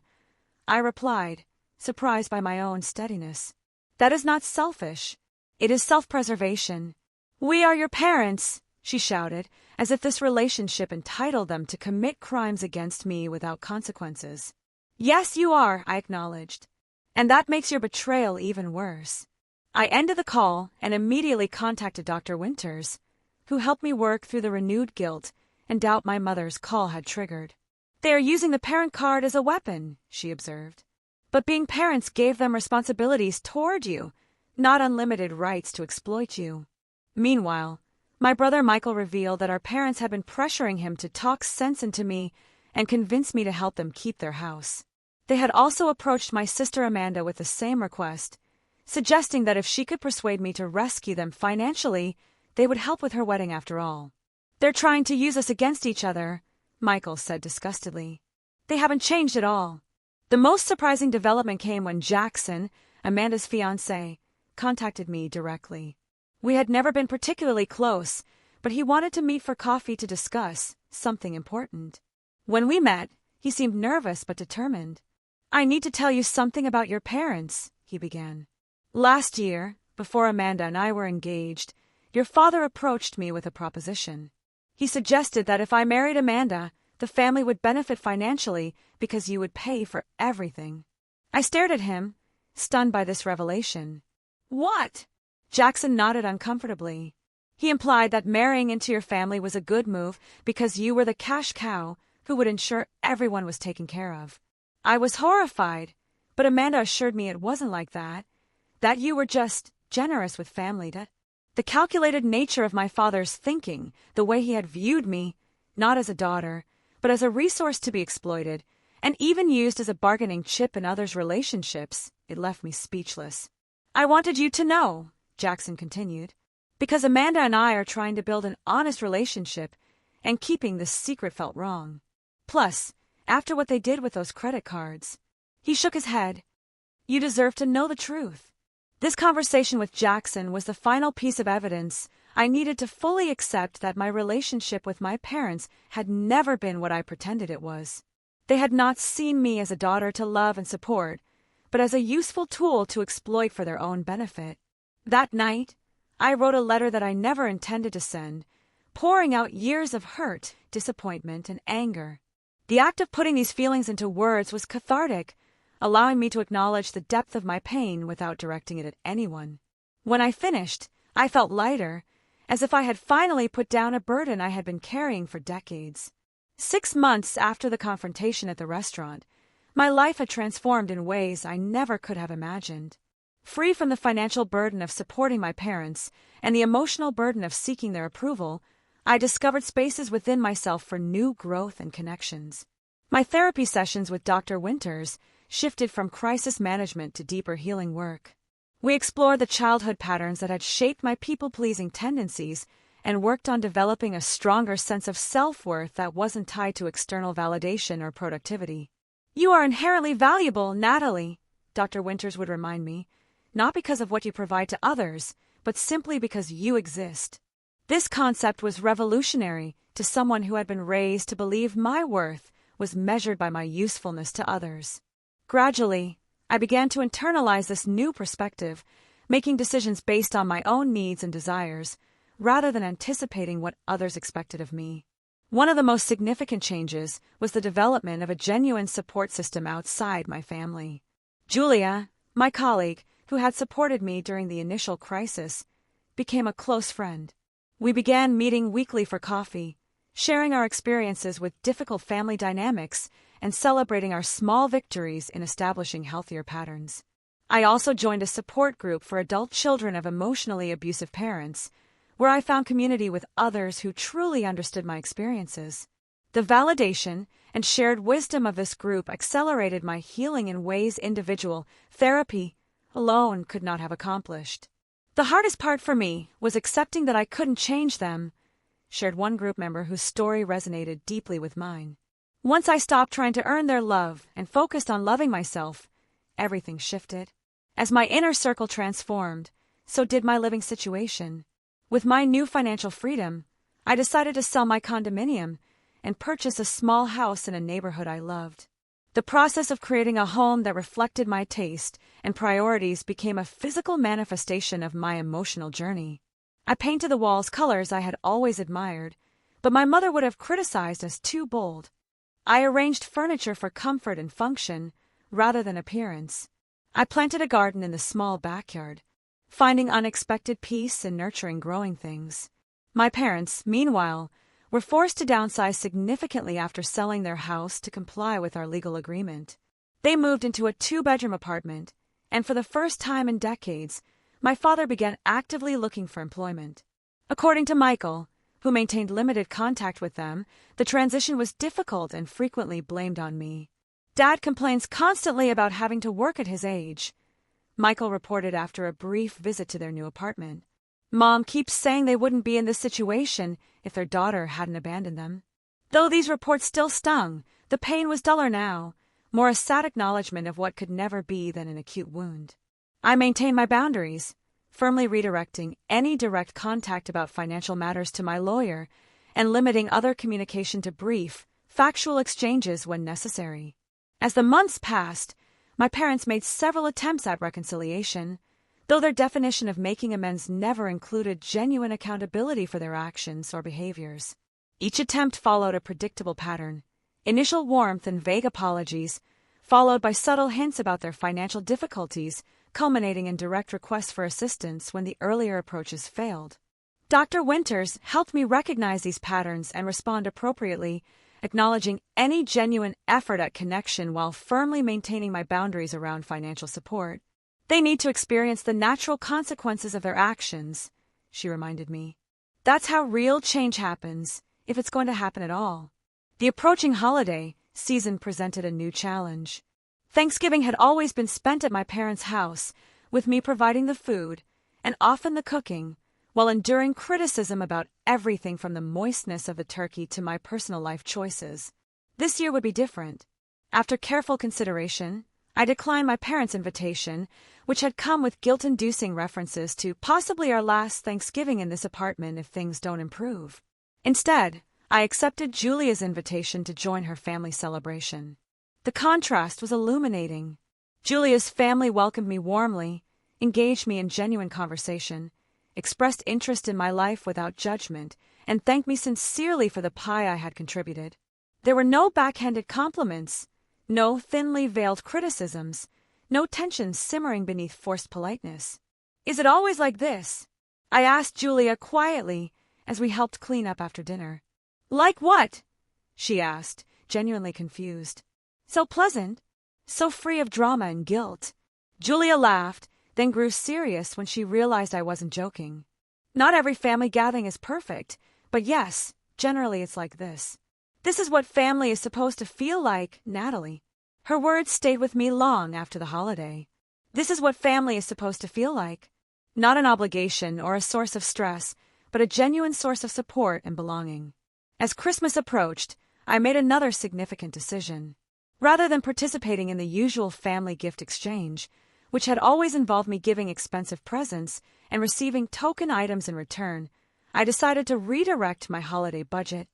A: I replied, surprised by my own steadiness. That is not selfish. It is self-preservation. We are your parents, she shouted, as if this relationship entitled them to commit crimes against me without consequences. Yes, you are, I acknowledged. And that makes your betrayal even worse. I ended the call and immediately contacted Dr. Winters, who helped me work through the renewed guilt and doubt my mother's call had triggered. They are using the parent card as a weapon, she observed. But being parents gave them responsibilities toward you, not unlimited rights to exploit you. Meanwhile, my brother Michael revealed that our parents had been pressuring him to talk sense into me and convince me to help them keep their house. They had also approached my sister Amanda with the same request, suggesting that if she could persuade me to rescue them financially, they would help with her wedding after all. They're trying to use us against each other, Michael said disgustedly. They haven't changed at all. The most surprising development came when Jackson, Amanda's fiancé, contacted me directly. We had never been particularly close, but he wanted to meet for coffee to discuss something important. When we met, he seemed nervous but determined. I need to tell you something about your parents, he began. Last year, before Amanda and I were engaged, your father approached me with a proposition. He suggested that if I married Amanda, the family would benefit financially because you would pay for everything. I stared at him, stunned by this revelation. What? Jackson nodded uncomfortably. He implied that marrying into your family was a good move because you were the cash cow who would ensure everyone was taken care of. I was horrified, but Amanda assured me it wasn't like that you were just generous with family debt. The calculated nature of my father's thinking, the way he had viewed me, not as a daughter, but as a resource to be exploited, and even used as a bargaining chip in others' relationships, it left me speechless. I wanted you to know, Jackson continued, because Amanda and I are trying to build an honest relationship, and keeping this secret felt wrong. Plus, after what they did with those credit cards. He shook his head. You deserve to know the truth. This conversation with Jackson was the final piece of evidence I needed to fully accept that my relationship with my parents had never been what I pretended it was. They had not seen me as a daughter to love and support, but as a useful tool to exploit for their own benefit. That night, I wrote a letter that I never intended to send, pouring out years of hurt, disappointment, and anger. The act of putting these feelings into words was cathartic, allowing me to acknowledge the depth of my pain without directing it at anyone. When I finished, I felt lighter, as if I had finally put down a burden I had been carrying for decades. 6 months after the confrontation at the restaurant, my life had transformed in ways I never could have imagined. Free from the financial burden of supporting my parents and the emotional burden of seeking their approval, I discovered spaces within myself for new growth and connections. My therapy sessions with Dr. Winters shifted from crisis management to deeper healing work. We explored the childhood patterns that had shaped my people-pleasing tendencies and worked on developing a stronger sense of self-worth that wasn't tied to external validation or productivity. You are inherently valuable, Natalie, Dr. Winters would remind me, not because of what you provide to others, but simply because you exist. This concept was revolutionary to someone who had been raised to believe my worth was measured by my usefulness to others. Gradually, I began to internalize this new perspective, making decisions based on my own needs and desires, rather than anticipating what others expected of me. One of the most significant changes was the development of a genuine support system outside my family. Julia, my colleague, who had supported me during the initial crisis, became a close friend. We began meeting weekly for coffee, sharing our experiences with difficult family dynamics and celebrating our small victories in establishing healthier patterns. I also joined a support group for adult children of emotionally abusive parents, where I found community with others who truly understood my experiences. The validation and shared wisdom of this group accelerated my healing in ways individual therapy alone could not have accomplished. The hardest part for me was accepting that I couldn't change them, shared one group member whose story resonated deeply with mine. Once I stopped trying to earn their love and focused on loving myself, everything shifted. As my inner circle transformed, so did my living situation. With my new financial freedom, I decided to sell my condominium and purchase a small house in a neighborhood I loved. The process of creating a home that reflected my taste and priorities became a physical manifestation of my emotional journey. I painted the walls colors I had always admired, but my mother would have criticized as too bold. I arranged furniture for comfort and function rather than appearance. I planted a garden in the small backyard, finding unexpected peace in nurturing growing things. My parents, meanwhile, were forced to downsize significantly after selling their house to comply with our legal agreement. They moved into a 2-bedroom apartment, and for the first time in decades, my father began actively looking for employment. According to Michael, who maintained limited contact with them, the transition was difficult and frequently blamed on me. Dad complains constantly about having to work at his age, Michael reported after a brief visit to their new apartment. Mom keeps saying they wouldn't be in this situation if their daughter hadn't abandoned them. Though these reports still stung, the pain was duller now, more a sad acknowledgement of what could never be than an acute wound. I maintained my boundaries, firmly redirecting any direct contact about financial matters to my lawyer and limiting other communication to brief, factual exchanges when necessary. As the months passed, my parents made several attempts at reconciliation, though their definition of making amends never included genuine accountability for their actions or behaviors. Each attempt followed a predictable pattern: initial warmth and vague apologies, followed by subtle hints about their financial difficulties, culminating in direct requests for assistance when the earlier approaches failed. Dr. Winters helped me recognize these patterns and respond appropriately, acknowledging any genuine effort at connection while firmly maintaining my boundaries around financial support. They need to experience the natural consequences of their actions, she reminded me. That's how real change happens, if it's going to happen at all. The approaching holiday season presented a new challenge. Thanksgiving had always been spent at my parents' house, with me providing the food, and often the cooking, while enduring criticism about everything from the moistness of the turkey to my personal life choices. This year would be different. After careful consideration, I declined my parents' invitation, which had come with guilt-inducing references to possibly our last Thanksgiving in this apartment if things don't improve. Instead, I accepted Julia's invitation to join her family celebration. The contrast was illuminating. Julia's family welcomed me warmly, engaged me in genuine conversation, expressed interest in my life without judgment, and thanked me sincerely for the pie I had contributed. There were no backhanded compliments, no thinly veiled criticisms, no tensions simmering beneath forced politeness. "Is it always like this?" I asked Julia quietly as we helped clean up after dinner. "Like what?" she asked, genuinely confused. "So pleasant, so free of drama and guilt." Julia laughed, then grew serious when she realized I wasn't joking. "Not every family gathering is perfect, but yes, generally it's like this. This is what family is supposed to feel like, Natalie." Her words stayed with me long after the holiday. This is what family is supposed to feel like. Not an obligation or a source of stress, but a genuine source of support and belonging. As Christmas approached, I made another significant decision. Rather than participating in the usual family gift exchange, which had always involved me giving expensive presents and receiving token items in return, I decided to redirect my holiday budget.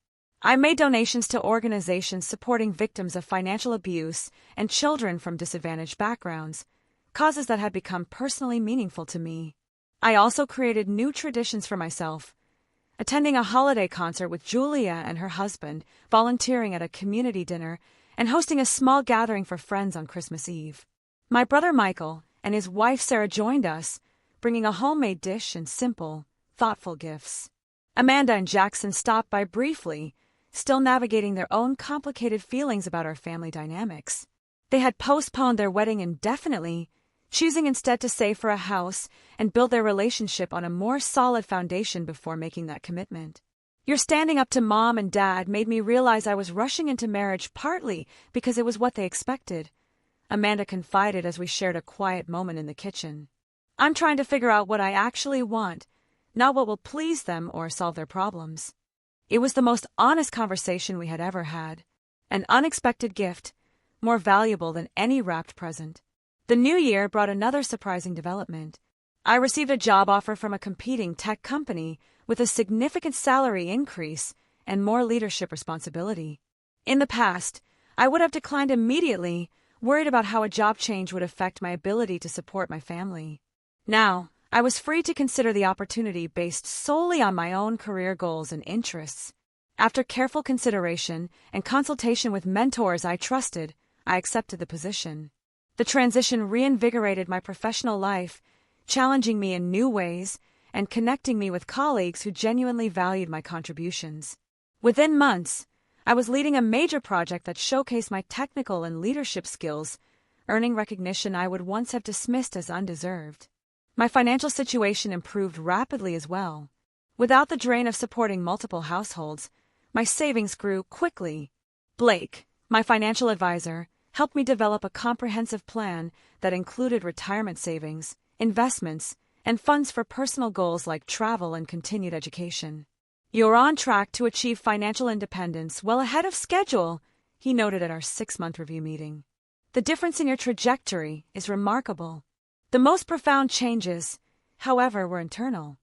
A: I made donations to organizations supporting victims of financial abuse and children from disadvantaged backgrounds, causes that had become personally meaningful to me. I also created new traditions for myself, attending a holiday concert with Julia and her husband, volunteering at a community dinner, and hosting a small gathering for friends on Christmas Eve. My brother Michael and his wife Sarah joined us, bringing a homemade dish and simple, thoughtful gifts. Amanda and Jackson stopped by briefly, still navigating their own complicated feelings about our family dynamics. They had postponed their wedding indefinitely, choosing instead to save for a house and build their relationship on a more solid foundation before making that commitment. Your standing up to Mom and Dad made me realize I was rushing into marriage partly because it was what they expected, Amanda confided as we shared a quiet moment in the kitchen. "I'm trying to figure out what I actually want, not what will please them or solve their problems." It was the most honest conversation we had ever had. An unexpected gift, more valuable than any wrapped present. The new year brought another surprising development. I received a job offer from a competing tech company with a significant salary increase and more leadership responsibility. In the past, I would have declined immediately, worried about how a job change would affect my ability to support my family. Now, I was free to consider the opportunity based solely on my own career goals and interests. After careful consideration and consultation with mentors I trusted, I accepted the position. The transition reinvigorated my professional life, challenging me in new ways and connecting me with colleagues who genuinely valued my contributions. Within months, I was leading a major project that showcased my technical and leadership skills, earning recognition I would once have dismissed as undeserved. My financial situation improved rapidly as well. Without the drain of supporting multiple households, my savings grew quickly. Blake, my financial advisor, helped me develop a comprehensive plan that included retirement savings, investments, and funds for personal goals like travel and continued education. "You're on track to achieve financial independence well ahead of schedule," he noted at our 6-month review meeting. "The difference in your trajectory is remarkable." The most profound changes, however, were internal.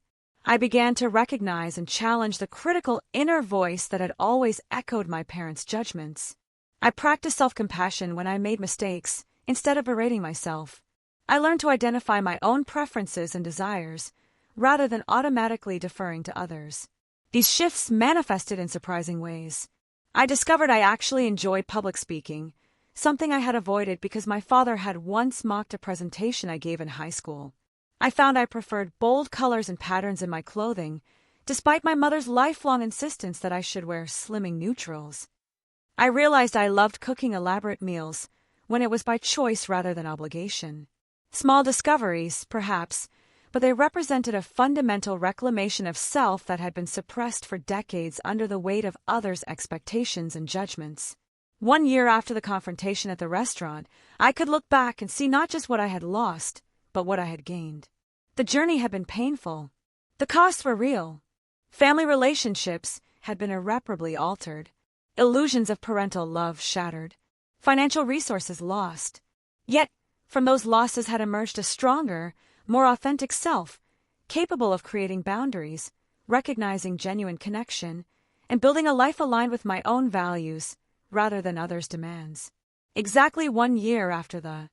A: I began to recognize and challenge the critical inner voice that had always echoed my parents' judgments. I practiced self-compassion when I made mistakes, instead of berating myself. I learned to identify my own preferences and desires, rather than automatically deferring to others. These shifts manifested in surprising ways. I discovered I actually enjoyed public speaking, something I had avoided because my father had once mocked a presentation I gave in high school. I found I preferred bold colors and patterns in my clothing, despite my mother's lifelong insistence that I should wear slimming neutrals. I realized I loved cooking elaborate meals when it was by choice rather than obligation. Small discoveries, perhaps, but they represented a fundamental reclamation of self that had been suppressed for decades under the weight of others' expectations and judgments. 1 year after the confrontation at the restaurant, I could look back and see not just what I had lost, but what I had gained. The journey had been painful. The costs were real. Family relationships had been irreparably altered. Illusions of parental love shattered. Financial resources lost. Yet, from those losses had emerged a stronger, more authentic self, capable of creating boundaries, recognizing genuine connection, and building a life aligned with my own values, rather than others' demands. Exactly 1 year after the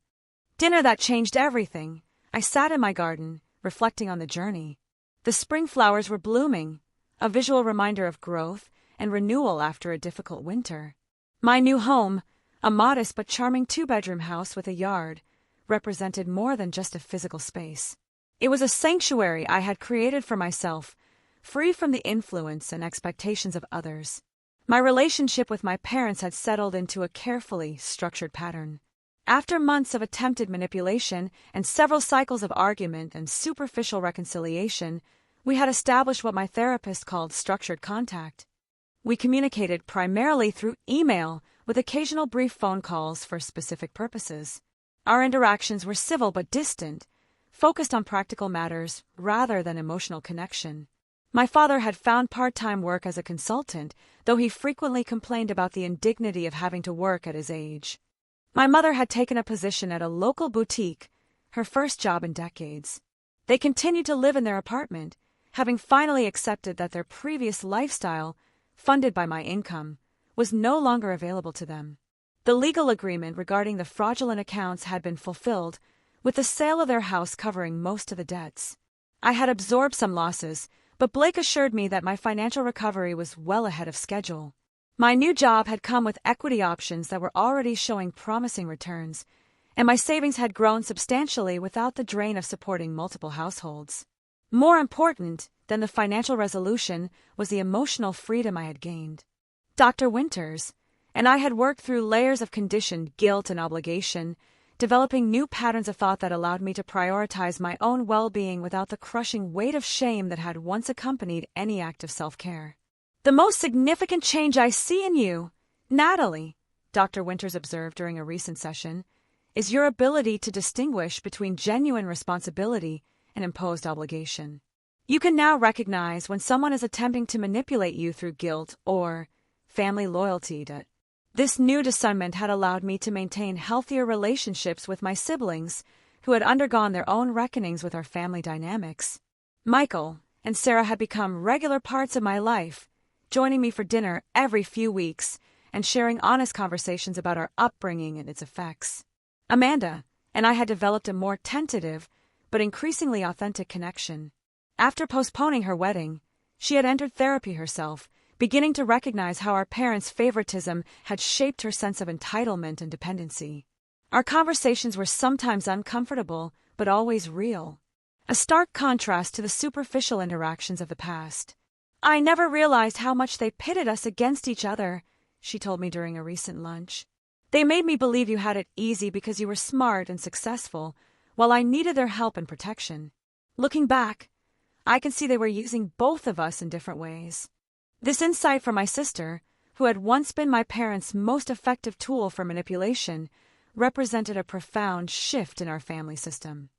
A: dinner that changed everything, I sat in my garden, reflecting on the journey. The spring flowers were blooming, a visual reminder of growth and renewal after a difficult winter. My new home, a modest but charming 2-bedroom house with a yard, represented more than just a physical space. It was a sanctuary I had created for myself, free from the influence and expectations of others. My relationship with my parents had settled into a carefully structured pattern. After months of attempted manipulation and several cycles of argument and superficial reconciliation, we had established what my therapist called structured contact. We communicated primarily through email, with occasional brief phone calls for specific purposes. Our interactions were civil but distant, focused on practical matters rather than emotional connection. My father had found part-time work as a consultant, though he frequently complained about the indignity of having to work at his age. My mother had taken a position at a local boutique, her first job in decades. They continued to live in their apartment, having finally accepted that their previous lifestyle, funded by my income, was no longer available to them. The legal agreement regarding the fraudulent accounts had been fulfilled, with the sale of their house covering most of the debts. I had absorbed some losses, but Blake assured me that my financial recovery was well ahead of schedule. My new job had come with equity options that were already showing promising returns, and my savings had grown substantially without the drain of supporting multiple households. More important than the financial resolution was the emotional freedom I had gained. Dr. Winters and I had worked through layers of conditioned guilt and obligation, developing new patterns of thought that allowed me to prioritize my own well-being without the crushing weight of shame that had once accompanied any act of self-care. "The most significant change I see in you, Natalie," Dr. Winters observed during a recent session, "is your ability to distinguish between genuine responsibility and imposed obligation. You can now recognize when someone is attempting to manipulate you through guilt or family loyalty debt. This new discernment had allowed me to maintain healthier relationships with my siblings, who had undergone their own reckonings with our family dynamics. Michael and Sarah had become regular parts of my life, joining me for dinner every few weeks and sharing honest conversations about our upbringing and its effects. Amanda and I had developed a more tentative but increasingly authentic connection. After postponing her wedding, she had entered therapy herself, beginning to recognize how our parents' favoritism had shaped her sense of entitlement and dependency. Our conversations were sometimes uncomfortable, but always real. A stark contrast to the superficial interactions of the past. "I never realized how much they pitted us against each other," she told me during a recent lunch. "They made me believe you had it easy because you were smart and successful, while I needed their help and protection. Looking back, I can see they were using both of us in different ways." This insight from my sister, who had once been my parents' most effective tool for manipulation, represented a profound shift in our family system.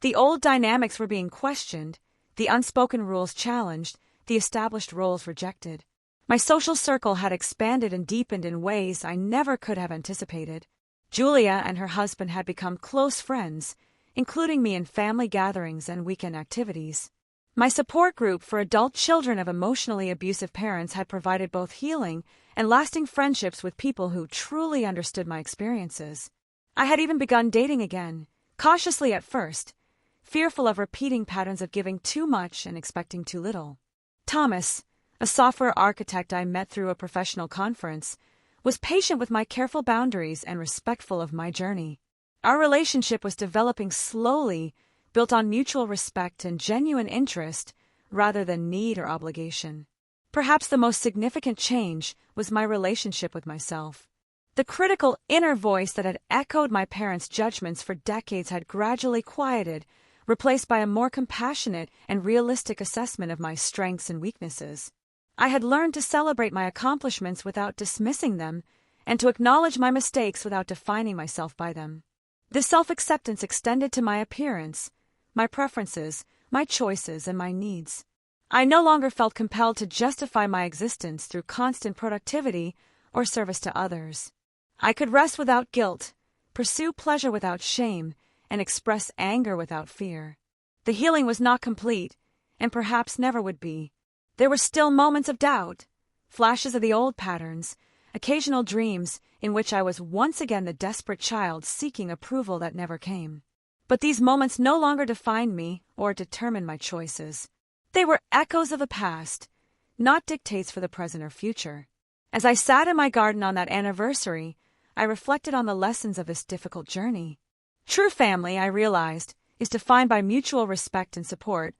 A: The old dynamics were being questioned, the unspoken rules challenged, the established roles rejected. My social circle had expanded and deepened in ways I never could have anticipated. Julia and her husband had become close friends, including me in family gatherings and weekend activities. My support group for adult children of emotionally abusive parents had provided both healing and lasting friendships with people who truly understood my experiences. I had even begun dating again, cautiously at first, fearful of repeating patterns of giving too much and expecting too little. Thomas, a software architect I met through a professional conference, was patient with my careful boundaries and respectful of my journey. Our relationship was developing slowly, built on mutual respect and genuine interest rather than need or obligation. Perhaps the most significant change was my relationship with myself. The critical inner voice that had echoed my parents' judgments for decades had gradually quieted, replaced by a more compassionate and realistic assessment of my strengths and weaknesses. I had learned to celebrate my accomplishments without dismissing them, and to acknowledge my mistakes without defining myself by them. This self-acceptance extended to my appearance, my preferences, my choices, and my needs. I no longer felt compelled to justify my existence through constant productivity or service to others. I could rest without guilt, pursue pleasure without shame, and express anger without fear. The healing was not complete, and perhaps never would be. There were still moments of doubt, flashes of the old patterns, occasional dreams in which I was once again the desperate child seeking approval that never came. But these moments no longer defined me or determined my choices. They were echoes of the past, not dictates for the present or future. As I sat in my garden on that anniversary, I reflected on the lessons of this difficult journey. True family, I realized, is defined by mutual respect and support,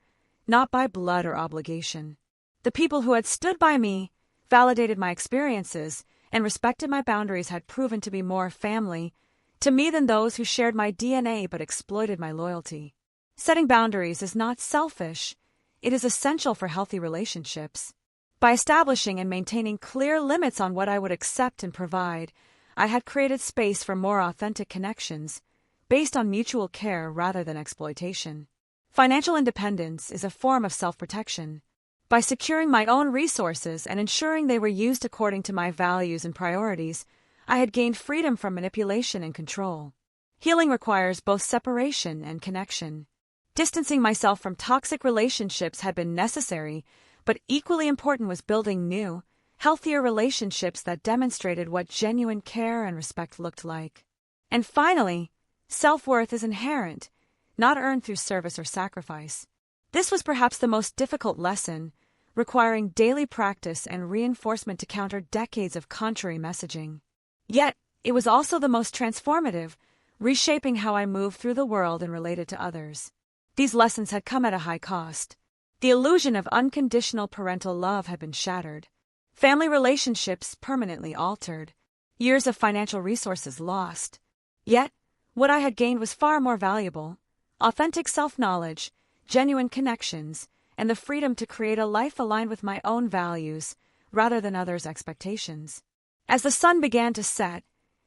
A: not by blood or obligation. The people who had stood by me, validated my experiences, and respected my boundaries had proven to be more family to me than those who shared my DNA but exploited my loyalty. Setting boundaries is not selfish. It is essential for healthy relationships. By establishing and maintaining clear limits on what I would accept and provide, I had created space for more authentic connections, based on mutual care rather than exploitation. Financial independence is a form of self-protection. By securing my own resources and ensuring they were used according to my values and priorities, I had gained freedom from manipulation and control. Healing requires both separation and connection. Distancing myself from toxic relationships had been necessary, but equally important was building new, healthier relationships that demonstrated what genuine care and respect looked like. And finally, self-worth is inherent, not earned through service or sacrifice. This was perhaps the most difficult lesson, requiring daily practice and reinforcement to counter decades of contrary messaging. Yet, it was also the most transformative, reshaping how I moved through the world and related to others. These lessons had come at a high cost. The illusion of unconditional parental love had been shattered. Family relationships permanently altered. Years of financial resources lost. Yet, what I had gained was far more valuable: authentic self-knowledge, genuine connections, and the freedom to create a life aligned with my own values rather than others' expectations. As the sun began to set,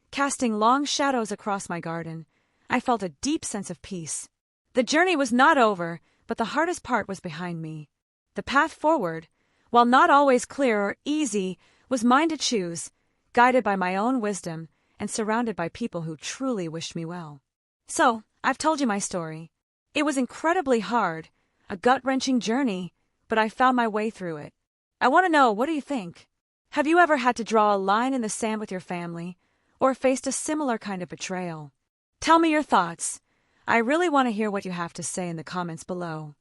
A: casting long shadows across my garden, I felt a deep sense of peace. The journey was not over, but the hardest part was behind me. The path forward, while not always clear or easy, was mine to choose, guided by my own wisdom and surrounded by people who truly wished me well. So, I've told you my story. It was incredibly hard, a gut-wrenching journey, but I found my way through it. I want to know, what do you think? Have you ever had to draw a line in the sand with your family, or faced a similar kind of betrayal? Tell me your thoughts. I really want to hear what you have to say in the comments below.